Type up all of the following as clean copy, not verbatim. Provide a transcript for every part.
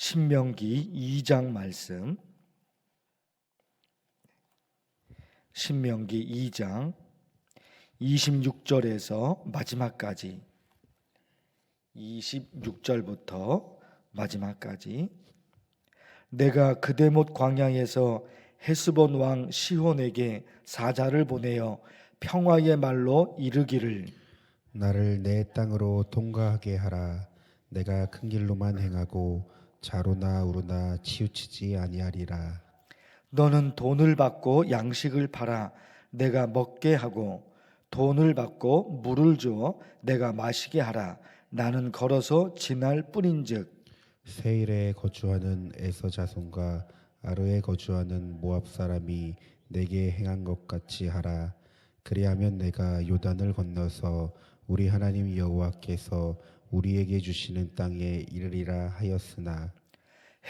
신명기 2장 말씀, 신명기 2장 26절에서 마지막까지, 26절부터 마지막까지. 내가 그대못 광야에서 헤스본 왕 시혼에게 사자를 보내어 평화의 말로 이르기를, 나를 내 땅으로 통과하게 하라. 내가 큰 길로만 행하고 좌로나 우로나 치우치지 아니하리라. 너는 돈을 받고 양식을 팔아 내가 먹게 하고, 돈을 받고 물을 주어 내가 마시게 하라. 나는 걸어서 지날 뿐인즉 세일에 거주하는 에서 자손과 아르에 거주하는 모압 사람이 내게 행한 것 같이 하라. 그리하면 내가 요단을 건너서 우리 하나님 여호와께서 우리에게 주시는 땅에 이르리라 하였으나,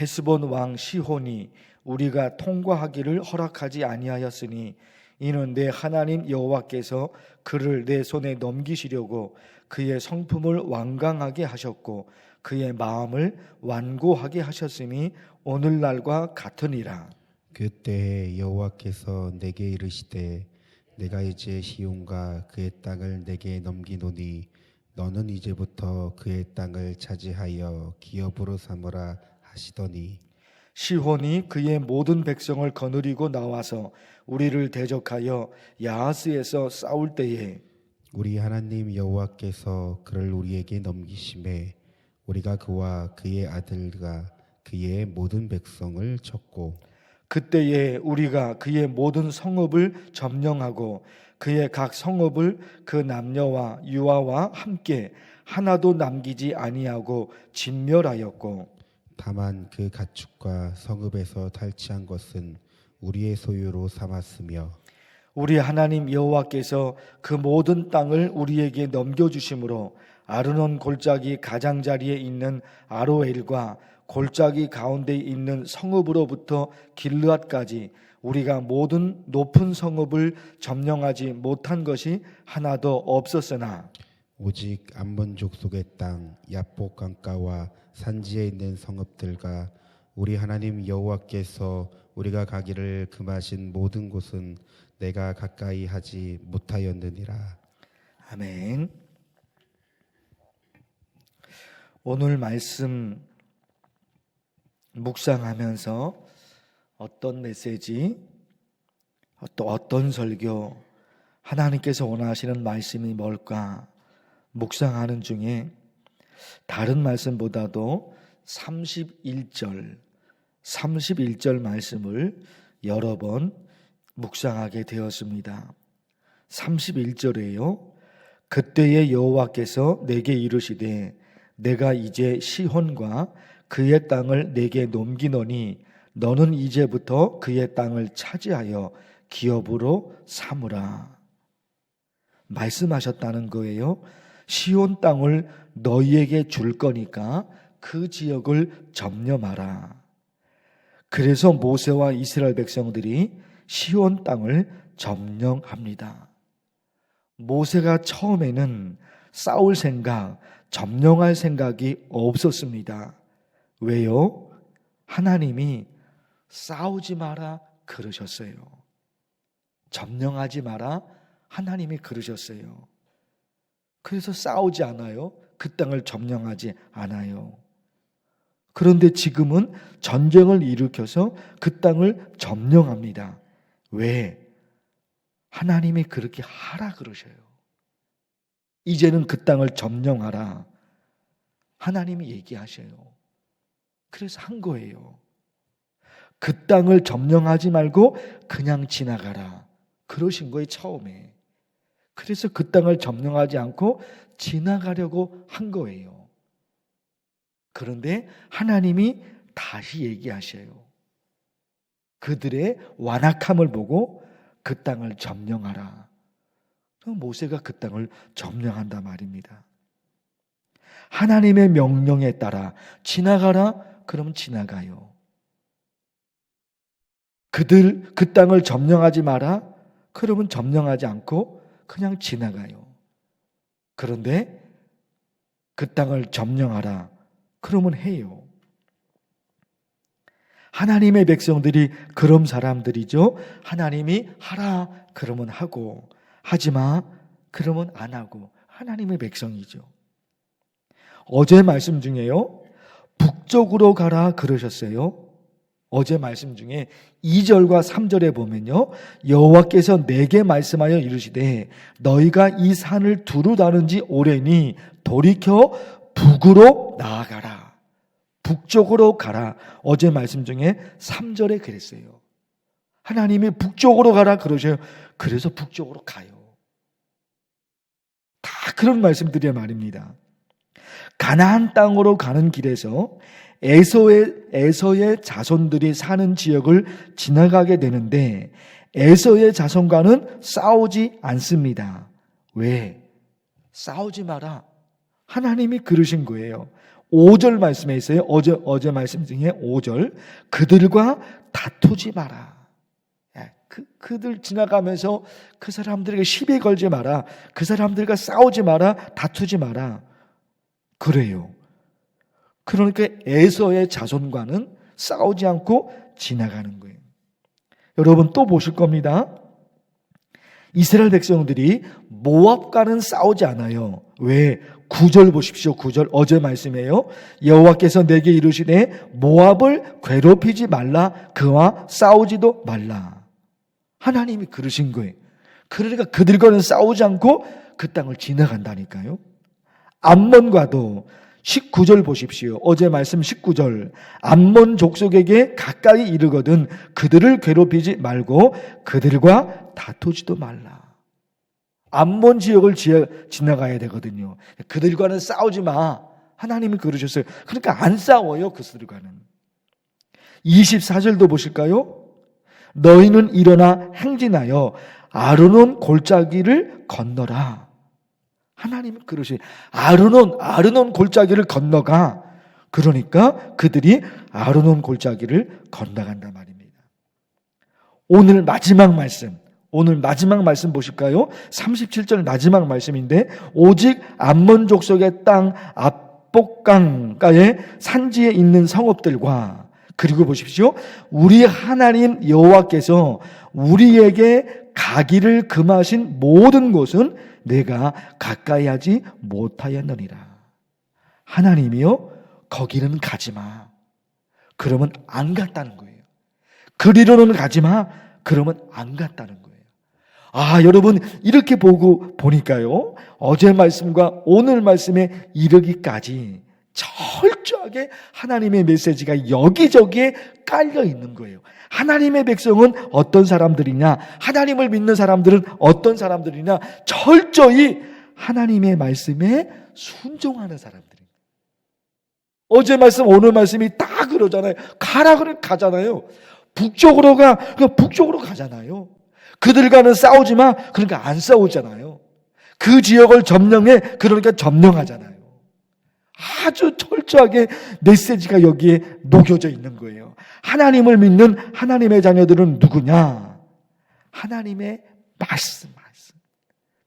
헤스본 왕 시혼이 우리가 통과하기를 허락하지 아니하였으니 이는 내 하나님 여호와께서 그를 내 손에 넘기시려고 그의 성품을 완강하게 하셨고 그의 마음을 완고하게 하셨으니 오늘날과 같으니라. 그때에 여호와께서 내게 이르시되, 내가 이제 시온과 그의 땅을 내게 넘기노니 너는 이제부터 그의 땅을 차지하여 기업으로 삼으라 하시더니, 시혼이 그의 모든 백성을 거느리고 나와서 우리를 대적하여 야하스에서 싸울 때에 우리 하나님 여호와께서 그를 우리에게 넘기심에 우리가 그와 그의 아들과 그의 모든 백성을 쳤고, 그때에 우리가 그의 모든 성읍을 점령하고 그의 각 성읍을 그 남녀와 유아와 함께 하나도 남기지 아니하고 진멸하였고, 다만 그 가축과 성읍에서 탈취한 것은 우리의 소유로 삼았으며, 우리 하나님 여호와께서 그 모든 땅을 우리에게 넘겨주심으로 아르논 골짜기 가장자리에 있는 아로엘과 골짜기 가운데 있는 성읍으로부터 길르앗까지 우리가 모든 높은 성읍을 점령하지 못한 것이 하나도 없었으나, 오직 암몬 족속의 땅 야복 강가와 산지에 있는 성읍들과 우리 하나님 여호와께서 우리가 가기를 금하신 모든 곳은 내가 가까이 하지 못하였느니라. 아멘. 오늘 말씀 묵상하면서 어떤 메시지, 또 어떤 설교, 하나님께서 원하시는 말씀이 뭘까 묵상하는 중에 다른 말씀보다도 31절 말씀을 여러 번 묵상하게 되었습니다. 31절에요. 그때의 여호와께서 내게 이르시되, 내가 이제 시혼과 그의 땅을 내게 넘기노니 너는 이제부터 그의 땅을 차지하여 기업으로 삼으라. 말씀하셨다는 거예요. 시온 땅을 너희에게 줄 거니까 그 지역을 점령하라. 그래서 모세와 이스라엘 백성들이 시온 땅을 점령합니다. 모세가 처음에는 싸울 생각, 점령할 생각이 없었습니다. 왜요? 하나님이 싸우지 마라 그러셨어요. 점령하지 마라 하나님이 그러셨어요. 그래서 싸우지 않아요. 그 땅을 점령하지 않아요. 그런데 지금은 전쟁을 일으켜서 그 땅을 점령합니다. 왜? 하나님이 그렇게 하라 그러셔요. 이제는 그 땅을 점령하라. 하나님이 얘기하셔요. 그래서 한 거예요. 그 땅을 점령하지 말고 그냥 지나가라. 그러신 거예요, 처음에. 그래서 그 땅을 점령하지 않고 지나가려고 한 거예요. 그런데 하나님이 다시 얘기하셔요. 그들의 완악함을 보고 그 땅을 점령하라. 모세가 그 땅을 점령한단 말입니다. 하나님의 명령에 따라 지나가라, 그러면 지나가요. 그들 그 땅을 점령하지 마라, 그러면 점령하지 않고 그냥 지나가요. 그런데 그 땅을 점령하라, 그러면 해요. 하나님의 백성들이 그런 사람들이죠. 하나님이 하라 그러면 하고, 하지마 그러면 안 하고, 하나님의 백성이죠. 어제 말씀 중에요, 북쪽으로 가라 그러셨어요. 어제 말씀 중에 2절과 3절에 보면요, 여호와께서 내게 말씀하여 이르시되 너희가 이 산을 두루 다는 지 오래니 돌이켜 북으로 나아가라. 북쪽으로 가라. 어제 말씀 중에 3절에 그랬어요. 하나님이 북쪽으로 가라 그러셔요. 그래서 북쪽으로 가요. 다 그런 말씀들이 말입니다. 가나안 땅으로 가는 길에서 에서의 자손들이 사는 지역을 지나가게 되는데 에서의 자손과는 싸우지 않습니다. 왜? 싸우지 마라. 하나님이 그러신 거예요. 5절 말씀에 있어요. 어제 말씀 중에 5절. 그들과 다투지 마라. 그들 지나가면서 그 사람들에게 시비 걸지 마라. 그 사람들과 싸우지 마라. 다투지 마라. 그래요. 그러니까 에서의 자손과는 싸우지 않고 지나가는 거예요. 여러분 또 보실 겁니다. 이스라엘 백성들이 모압과는 싸우지 않아요. 왜? 9절 보십시오. 9절 어제 말씀이에요. 여호와께서 내게 이르시되 모압을 괴롭히지 말라. 그와 싸우지도 말라. 하나님이 그러신 거예요. 그러니까 그들과는 싸우지 않고 그 땅을 지나간다니까요. 암몬과도 19절 보십시오. 어제 말씀 19절. 암몬 족속에게 가까이 이르거든 그들을 괴롭히지 말고 그들과 다투지도 말라. 암몬 지역을 지나가야 되거든요. 그들과는 싸우지 마. 하나님이 그러셨어요. 그러니까 안 싸워요. 그들과는. 24절도 보실까요? 너희는 일어나 행진하여 아르논 골짜기를 건너라. 하나님은 그러시. 아르논 골짜기를 건너가. 그러니까 그들이 아르논 골짜기를 건너간단 말입니다. 오늘 마지막 말씀 보실까요? 37절 마지막 말씀인데 오직 암몬 족속의 땅 압복강가의 산지에 있는 성읍들과 그리고 보십시오. 우리 하나님 여호와께서 우리에게 가기를 금하신 모든 곳은 내가 가까이 하지 못하였느니라. 하나님이요, 거기는 가지마. 그러면 안 갔다는 거예요. 그리로는 가지마. 그러면 안 갔다는 거예요. 아, 여러분 이렇게 보니까요, 어제 말씀과 오늘 말씀에 이르기까지 철저하게 하나님의 메시지가 여기저기에 깔려 있는 거예요. 하나님의 백성은 어떤 사람들이냐, 하나님을 믿는 사람들은 어떤 사람들이냐, 철저히 하나님의 말씀에 순종하는 사람들입니다. 어제 말씀 오늘 말씀이 다 그러잖아요. 가라 그러면 가잖아요. 북쪽으로 가, 그러니까 북쪽으로 가잖아요. 그들과는 싸우지 마, 그러니까 안 싸우잖아요. 그 지역을 점령해, 그러니까 점령하잖아요. 아주 철저하게 메시지가 여기에 녹여져 있는 거예요. 하나님을 믿는 하나님의 자녀들은 누구냐? 하나님의 말씀.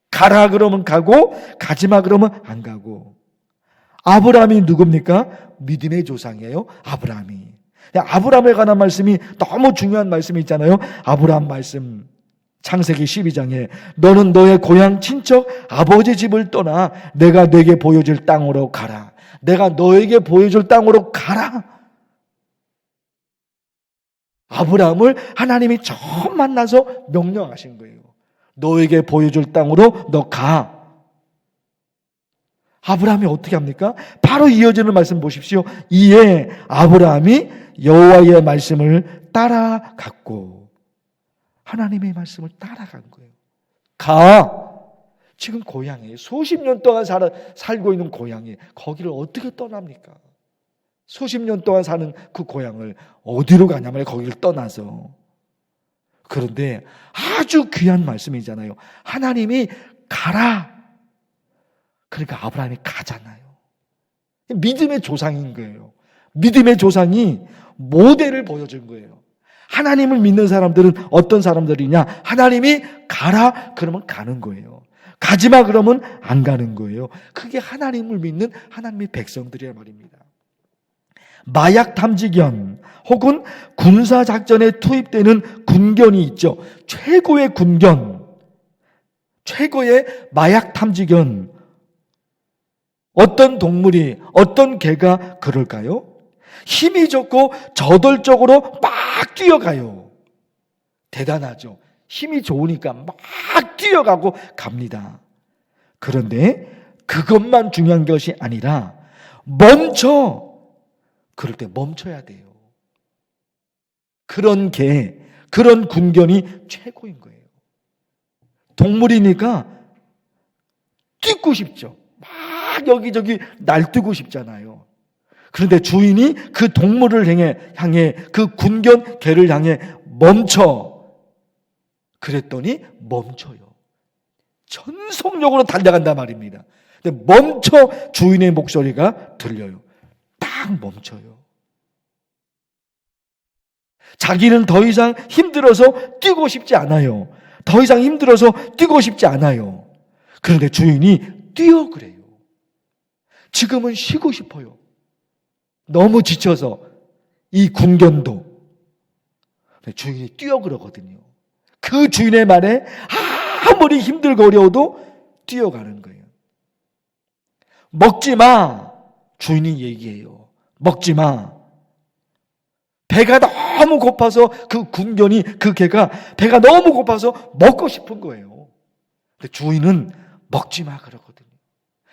가라 그러면 가고 가지마 그러면 안 가고. 아브라함이 누굽니까? 믿음의 조상이에요. 아브라함에 관한 말씀이 너무 중요한 말씀이 있잖아요. 아브라함 말씀 창세기 12장에 너는 너의 고향 친척 아버지 집을 떠나 내가 네게 보여줄 땅으로 가라. 내가 너에게 보여줄 땅으로 가라. 아브라함을 하나님이 처음 만나서 명령하신 거예요. 너에게 보여줄 땅으로 너 가. 아브라함이 어떻게 합니까? 바로 이어지는 말씀 보십시오. 이에 아브라함이 여호와의 말씀을 따라갔고, 하나님의 말씀을 따라간 거예요. 가. 지금 고향이에요. 수십 년 동안 살고 있는 고향이 거기를 어떻게 떠납니까? 수십 년 동안 사는 그 고향을 어디로 가냐면 거기를 떠나서. 그런데 아주 귀한 말씀이잖아요. 하나님이 가라. 그러니까 아브라함이 가잖아요. 믿음의 조상인 거예요. 믿음의 조상이 모델을 보여준 거예요. 하나님을 믿는 사람들은 어떤 사람들이냐? 하나님이 가라 그러면 가는 거예요. 가지마 그러면 안 가는 거예요. 그게 하나님을 믿는 하나님의 백성들이란 말입니다. 마약 탐지견 혹은 군사작전에 투입되는 군견이 있죠. 최고의 군견, 최고의 마약 탐지견. 어떤 동물이, 어떤 개가 그럴까요? 힘이 좋고 저돌적으로 막 뛰어가요. 대단하죠. 힘이 좋으니까 막 뛰어가고 갑니다. 그런데 그것만 중요한 것이 아니라 멈춰! 그럴 때 멈춰야 돼요. 그런 개, 그런 군견이 최고인 거예요. 동물이니까 뛰고 싶죠. 막 여기저기 날뛰고 싶잖아요. 그런데 주인이 그 동물을 향해 그 군견 개를 향해 멈춰. 그랬더니 멈춰요. 전속력으로 달려간단 말입니다. 근데 멈춰 주인의 목소리가 들려요. 딱 멈춰요. 자기는 더 이상 힘들어서 뛰고 싶지 않아요. 더 이상 힘들어서 뛰고 싶지 않아요. 그런데 주인이 뛰어 그래요. 지금은 쉬고 싶어요. 너무 지쳐서 이 군견도. 주인이 뛰어 그러거든요. 그 주인의 말에 아무리 힘들고 어려워도 뛰어가는 거예요. 먹지 마. 주인이 얘기해요. 먹지 마. 배가 너무 고파서 그 군견이, 그 개가 배가 너무 고파서 먹고 싶은 거예요. 근데 주인은 먹지 마 그러거든요.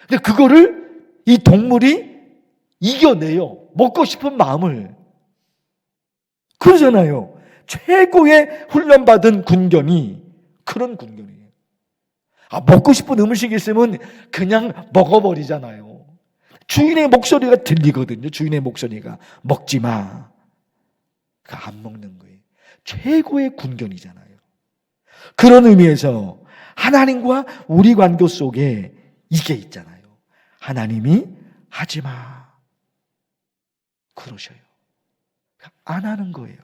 근데 그거를 이 동물이 이겨내요. 먹고 싶은 마음을. 그러잖아요. 최고의 훈련받은 군견이 그런 군견이에요. 먹고 싶은 음식이 있으면 그냥 먹어버리잖아요. 주인의 목소리가 들리거든요. 주인의 목소리가. 먹지 마. 안 먹는 거예요. 최고의 군견이잖아요. 그런 의미에서 하나님과 우리 관계 속에 이게 있잖아요. 하나님이 하지 마. 그러셔요. 안 하는 거예요.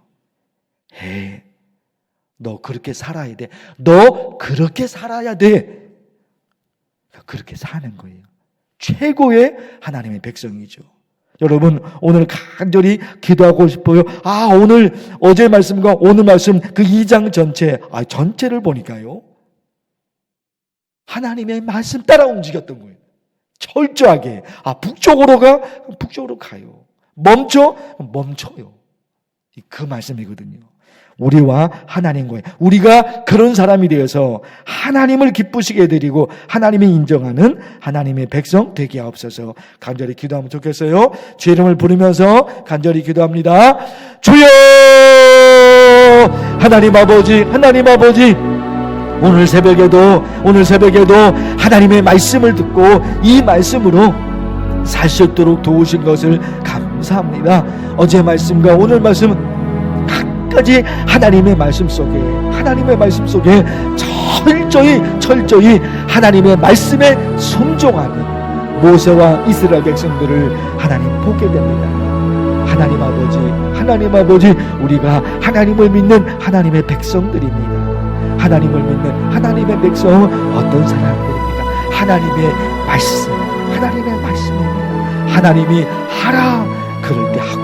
해. 너 그렇게 살아야 돼. 너 그렇게 살아야 돼. 그렇게 사는 거예요. 최고의 하나님의 백성이죠. 여러분, 오늘 간절히 기도하고 싶어요. 오늘 어제 말씀과 오늘 말씀 그 2장 전체, 전체를 보니까요. 하나님의 말씀 따라 움직였던 거예요. 철저하게. 북쪽으로 가? 북쪽으로 가요. 멈춰? 멈춰요. 그 말씀이거든요. 우리와 하나님과의, 우리가 그런 사람이 되어서 하나님을 기쁘시게 해드리고 하나님이 인정하는 하나님의 백성 되게 하옵소서. 간절히 기도하면 좋겠어요. 주의 이름을 부르면서 간절히 기도합니다. 주여! 하나님 아버지, 하나님 아버지, 오늘 새벽에도 하나님의 말씀을 듣고 이 말씀으로 살 수 있도록 도우신 것을 감사합니다. 어제 말씀과 오늘 말씀 까지 하나님의 말씀 속에 철저히 하나님의 말씀에 순종하는 모세와 이스라엘 백성들을 하나님 보게 됩니다. 하나님 아버지, 우리가 하나님을 믿는 하나님의 백성들입니다. 하나님을 믿는 하나님의 백성은 어떤 사람들입니까? 하나님의 말씀입니다. 하나님이 하라 그럴 때 하고,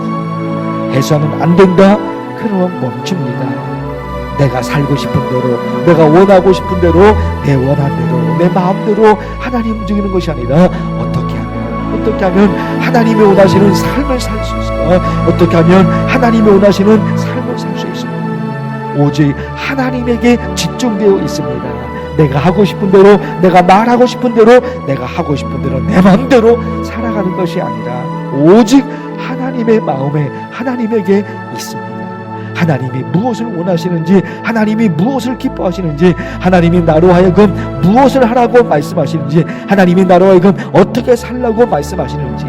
해서는 안 된다 그러면 멈춥니다. 내가 살고 싶은 대로, 내가 원하고 싶은 대로, 내 원한대로, 내 마음대로 하나님 움직이는 것이 아니라 어떻게 하면 하나님이 원하시는 삶을 살 수 있을까? 어떻게 하면 하나님이 원하시는 삶을 살 수 있을까? 오직 하나님에게 집중되어 있습니다. 내가 하고 싶은 대로, 내가 말하고 싶은 대로, 내가 하고 싶은 대로 내 마음대로 살아가는 것이 아니라 오직 하나님의 마음에 하나님에게 있습니다. 하나님이 무엇을 원하시는지, 하나님이 무엇을 기뻐하시는지, 하나님이 나로 하여금 무엇을 하라고 말씀하시는지, 하나님이 나로 하여금 어떻게 살라고 말씀하시는지,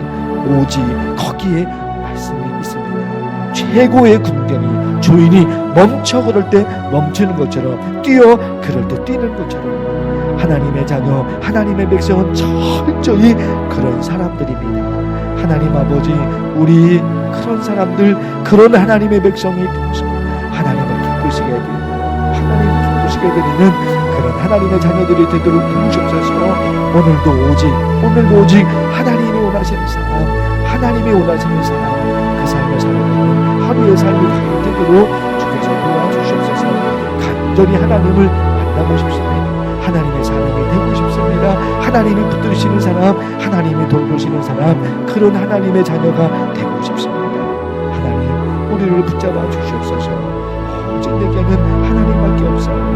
오직 거기에 말씀이 있습니다. 최고의 군견이 주인이 멈춰 그럴 때 멈추는 것처럼, 뛰어 그럴 때 뛰는 것처럼 하나님의 자녀, 하나님의 백성은 철저히 그런 사람들입니다. 하나님 아버지, 우리 그런 사람들, 그런 하나님의 백성이 되어서 하나님을 기쁘시게 해드리는 그런 하나님의 자녀들이 되도록 도우시옵소서. 오늘도 오직 하나님이 원하시는 사람, 그 삶을 살아가는 하루의 삶이 다 되도록 주께서 도와주시옵소서. 간절히 하나님을 만나고 싶습니다. 하나님의 사람이 되고 싶습니다. 하나님이 붙드시는 사람, 하나님이 돌보시는 사람, 그런 하나님의 자녀가 되고 싶습니다. 하나님, 우리를 붙잡아 주시옵소서. 오직 내게는 하나님밖에 없사오니